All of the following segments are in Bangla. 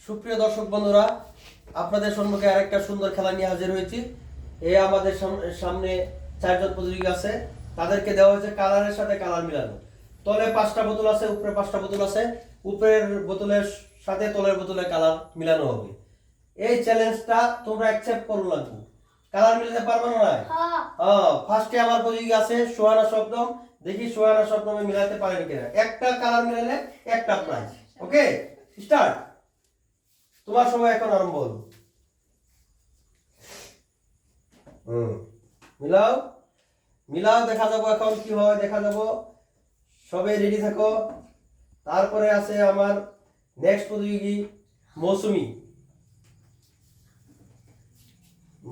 সুপ্রিয় দর্শক বন্ধুরা, আপনাদের সম্মুখে আরেকটা সুন্দর খেলা নিয়ে হাজির হয়েছি। এই আমাদের সামনে চারজন প্রতিযোগী আছে, তাদেরকে দেওয়া হয়েছে কালারের সাথে কালার মিলানো। তলে 5টা বোতল আছে, উপরে 5টা বোতল আছে, উপরের বোতলের সাথে তলের বোতলে কালার মিলানো হবে। এই চ্যালেঞ্জটা তোমরা অ্যাকসেপ্ট করো লাগবে। কালার মিলাতে পারবে না? হ্যাঁ, ফার্স্টে আমার প্রতিযোগী আছে সোহানা শব্দম। দেখি সোহানা শব্দমে মিলাতে পারেন কিনা। একটা কালার মিলালে একটা প্রাইজ। ওকে, স্টার্ট। তোমার সময় এখন আরম্ভ হলো। মিলাও মিলাও, দেখা যাবো এখন কি হয়, দেখা যাবো। সবাই রেডি থাকো। তারপরে আছে আমার নেক্সট প্রতিযোগী মৌসুমী।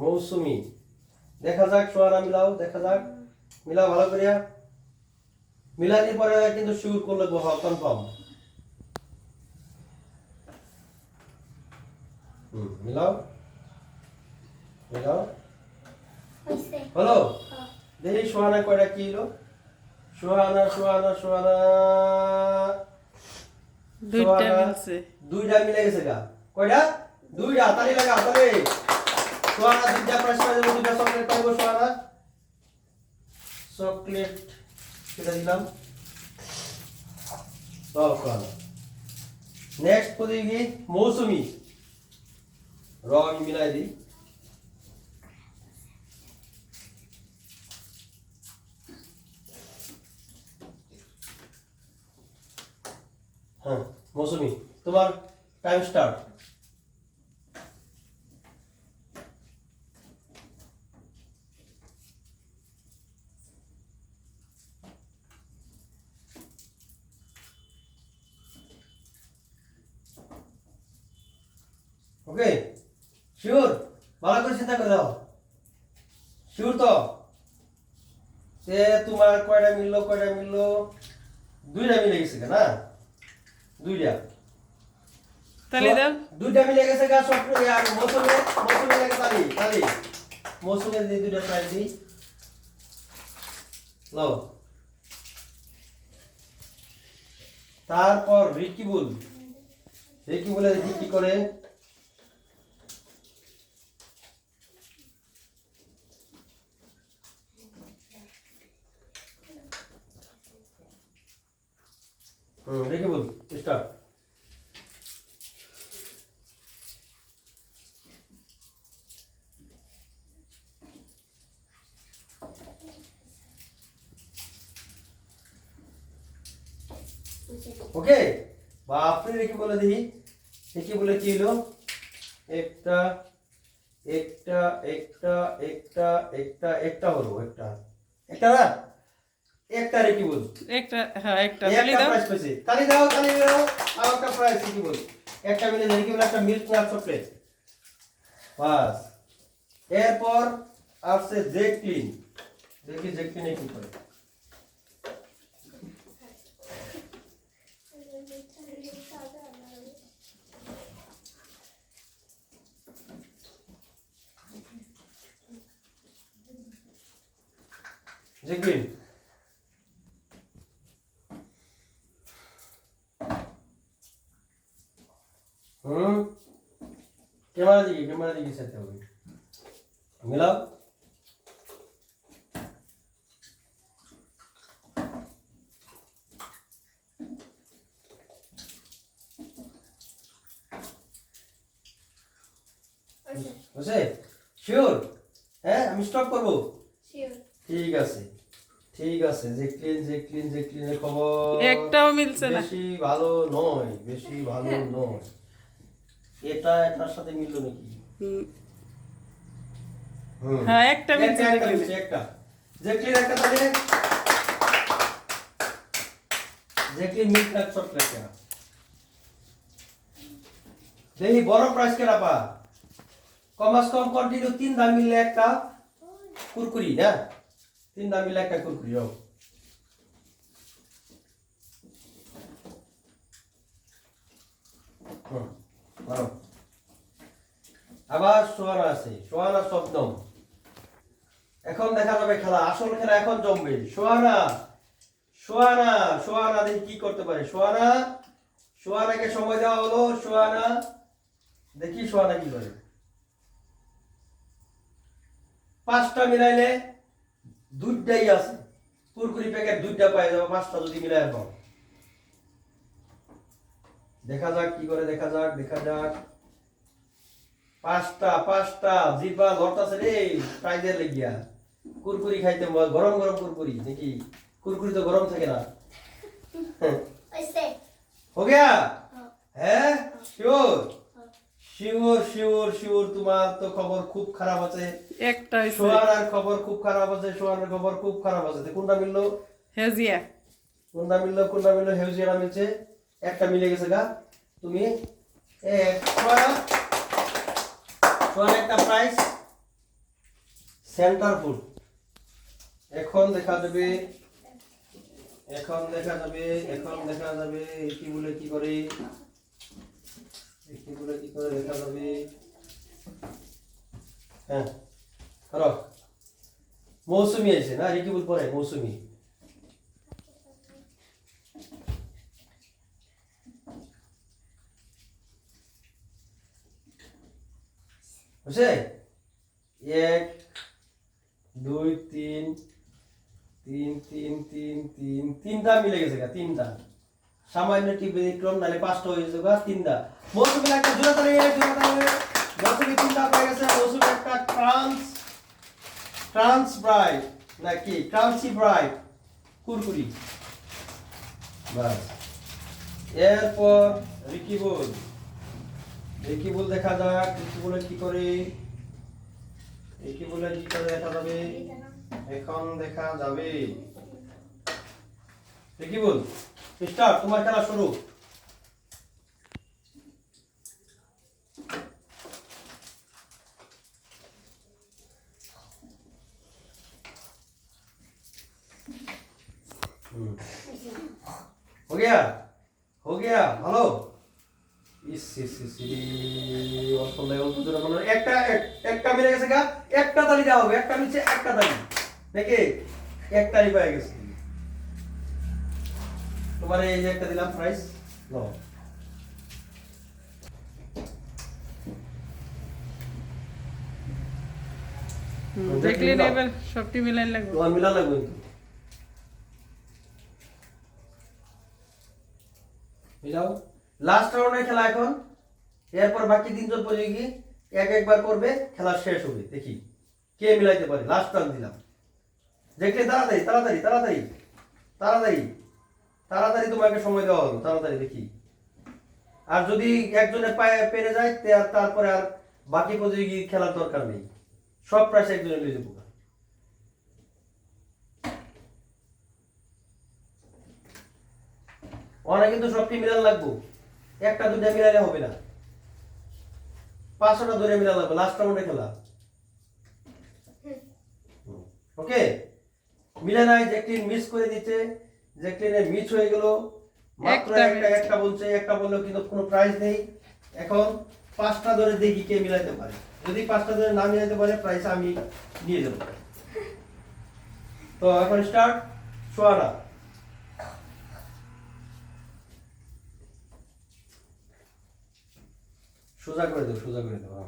মৌসুমী, দেখা যাক সোহানা মিলাও, দেখা যাক। মিলাও ভালো করিয়া। মিলানির পরে কিন্তু শিওর করলে কনফার্ম। মিলাও মিলাও। হলো? দেখি সোহানা কয়টা কি হলো। সোহানা সোহানা সোহানা দুইটা মিলে গেছে গা। কয়টা? দুইটা। তালি লাগা, তালি। সোহানা দুইটা প্রাইজ পাইবে, দুইটা চকলেট পাইবো সোহানা। চকলেট কেটে দিলাম। চল সোহানা। নেক্সট প্রতিযোগী মৌসুমী। রং মিলাই দিই। হ্যাঁ মৌসুমী, তোমার টাইম স্টার্ট। ওকে, শিওর? ভালো করে চিন্তা করে দাও। শিওর তো? সে তোমার কয়টা মিললো, কয়টা মিললো? দুইটা মিলে গেছে না? দুইটা। তালি দাও। দুইটা মিলে গেছে গা। সব মৌসুমে মৌসুমে লাগে তালি, তালি। মৌসুমে দিয়ে দুইটা প্রাইজ দিই। নাও। তারপর রিকিবুল। রিকিবুলে দেখি কি করে। রিকিবুল স্টার্ট। ওকে, বাপরে। রেখে বলে দিই, রেখে বলে কি হলো। একটা একটা একটা একটা একটা একটা হলো। একটা একটা না, একটা রেখে বল। একটা, হ্যাঁ একটা। তালি দাও, প্রাইজ পেয়েছে। তালি দাও, তালি দাও। আর একটা প্রাইজ রেখে বল। একটা মিলে রেখে বল, একটা মিল্ক নাট চকলেট। বাস। এরপর আসছে জেকলিন। দেখি জেকলিনে কি করে। জেকলিন, ক্যামেরা দিকে সেট হবে। মিলাও। বুঝছে? শিওর? হ্যাঁ, আমি স্টপ করবো। ঠিক আছে, ঠিক আছে। জেকলিন জেকলিন জেকলিনের খবর একটাও মিলছে না। বেশি ভালো নয়, বেশি ভালো নয়। এটা এটার সাথে মিললো নাকি? হ্যাঁ, একটা মিলছে। একটা জেকলিন, একটা তাহলে জেকলিন মিল্ক নাট চকলেট। দেখি বড় প্রাইস কেনা পা। কমাস কম কন্টিনিউ 3 দাম মিললে একটা কুরকুরি না? 3 দাম মিললে একটা কুরকুরি। হোক, আবার সোহানা আছে। সোহানা শব্দম। এখন দেখা যাবে খেলা, আসল খেলা এখন জমবে। সোহানা সোহানা সোহানা দেখি কি করতে পারে। সোহানাকে সময় দেওয়া হলো। সোহানা দেখি সোয়ানা কি করে। পাঁচটা মিলাইলে দুইটাই আছে, কুরকুরি প্যাকেট দুইটা পাই যাবো পাঁচটা যদি মিলাই পাও। দেখা যাক কি করে, দেখা যাক দেখা যাক। পাঁচটা পাঁচটা জিবা লড়তাছে রে প্রাইজের লেগিয়া। কুরকুরি খাইতে গরম গরম কুরকুরি নাকি? কুরকুরি তো গরম থাকে না। हो गया? है শিওর শিওর শিওর শিওর। তোমার তো খবর খুব খারাপ আছে। একটা সোহানার খবর খুব খারাপ আছে, সোহানার খবর খুব খারাপ আছে। কোনটা মিললো? হেজিয়া কোনটা মিললো? কোনটা মিললো? হেউজিয়ারা মিলছে, একটা মিলে গেছে গা। তুমি সোহানা একটা প্রাইস সেন্টার ফুড। এখন দেখা যাবে, এখন দেখা যাবে, এখন দেখা যাবে কি বলে কি করে, কি বলে কি করে দেখা যাবে। হ্যাঁ করো। মৌসুমি আছে না, রিকি বল পরে মৌসুমি। বুঝছে? এক দুই তিন, তিন তিন তিন তিন, তিনটা মিলে গেছে গা, তিনটা। সামান্য একটি ব্যতিক্রম, নাহলে পাঁচটা হয়ে গেছে গা, তিনটা। মৌসুমি একটা জোড়া তালি, জোড়া তালি। মৌসুমি তিনটা পেয়ে গেছে। মৌসুমি একটা ক্রাঞ্চ ব্রাইট নাকি ক্রাঞ্চি ব্রাইট কুরকুরি। বাস। এরপর রিকি বল, রিকি বল দেখা যাক রিকি বলে কি করে, রিকি বলে কি করে দেখা যাবে। এখন দেখা যাবে। রিকি বল স্টার্ট, তোমার খেলা শুরু। हो गया? हो गया? ভালো। ইস ইস ইস অসল লেভেল তো জোরে বলো। একটা একটা মিলে গেছে গা, একটা তালি দেওয়া হবে। একটা নিচে একটা তালি নাকি? এক তালি পেয়ে গেছে। তোমার এই যে একটা দিলাম প্রাইস নাও। দেখলে এবার সবটি মিলাই লাগবে। তোমার মিলা লাগবে কিন্তু। মিলাও। লাস্ট রাউন্ডের খেলা এখন। এরপর বাকি তিনজন প্রতিযোগী এক একবার করবে, খেলা শেষ হবে। দেখি কে মিলাইতে পারে। লাস্ট রাউন্ড দিলাম। দেখলে তাড়াতাড়ি তাড়াতাড়ি তাড়াতাড়ি তাড়াতাড়ি তাড়াতাড়ি, তোমাকে সময় দেওয়া হবে তাড়াতাড়ি। দেখি আর যদি একজনের পায়ে পেরে যায় তারপরে আর বাকি প্রতিযোগী খেলার দরকার নেই, সব প্রাইস একজনে নিয়ে যাবো। অনেক কিন্তু সবটি মিলান লাগবো, একটা দুইটা মিলালে হবে না, 500টা ধরে মিলান লাগবে। লাস্ট রাউন্ডে খেলা। ওকে মিলে নাই, জ্যাকলিন মিস করে দিচ্ছে, জ্যাকলিনের মিস হয়ে গেল। মাত্র একটা বলছে, একটা বললেও কিন্তু কোনো প্রাইজ নেই। এখন 5টা ধরে দেখি কে মিলাতে পারে। যদি 5টা ধরে না মিলাতে পারে প্রাইস আমি নিয়ে যাব। তো এখন স্টার্ট। সোয়ানা সোজা করে দেবো, সোজা করে দেবো।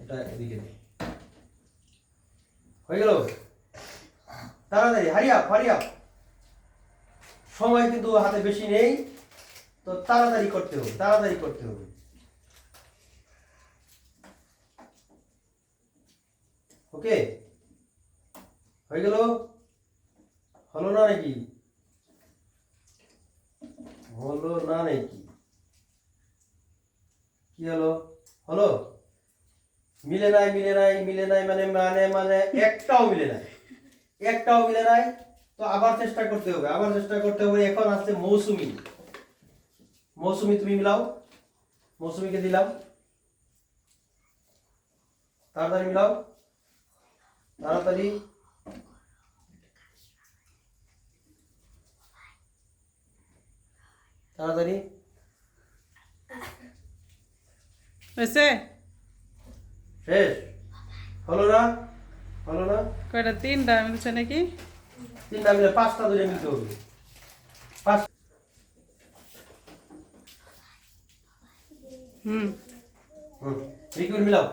এটা এদিকে দে। হয়ে গেল? তাড়াতাড়ি হারিয়াপ হারিয়াপ। সময় কিন্তু হাতে বেশি নেই, তো তাড়াতাড়ি করতে হবে, তাড়াতাড়ি করতে হবে। ওকে হয়ে গেল? হলো না নাকি? হলো না নাকি? কি হলো? হলো? মিলে নাই মিলে নাই মিলে নাই, মানে মানে মানে একটাও মিলে নাই, একটাও মিলে নাই। তো আবার চেষ্টা করতে হবে, আবার চেষ্টা করতে হবে। এখন আসছে মৌসুমি। মৌসুমি তুমি মিলাও। মৌসুমিকে দিলাম, তাড়াতাড়ি মিলাও, তাড়াতাড়ি। তাড়াতাড়ি হয়েছে? শেষ? হলো না? হলো না? কয়টা? তিনটা মিলছে নাকি? তিনটা মিলে 5টা ধরে মিলতে হবে। 5। লিকুইড মিলাও,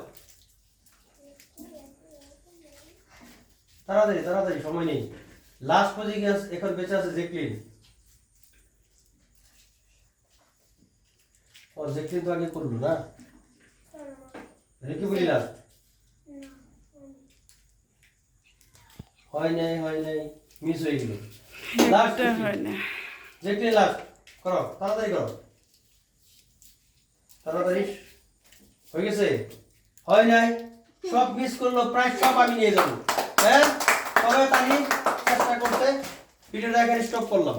তাড়াতাড়ি তাড়াতাড়ি, সময় নেই। লাস্ট পজিশন এখন বেঁচে আছে জেকলিন। ও জেকলিন তো আগে করলো না, রিকি বলি লাস্ট। হয় নাই, মিস হয়ে গেল। লাস্ট একটা হয় না। জেকলিন লাস্ট করো, তাড়াতাড়ি করো, তাড়াতাড়ি। হয়ে গেছে? হয় নাই, সব মিস করলো, প্রায় সব আমি নিয়ে যাবো। হ্যাঁ, সবাই তালি চেষ্টা করতে। ভিডিওটা এখানে স্টপ করলাম।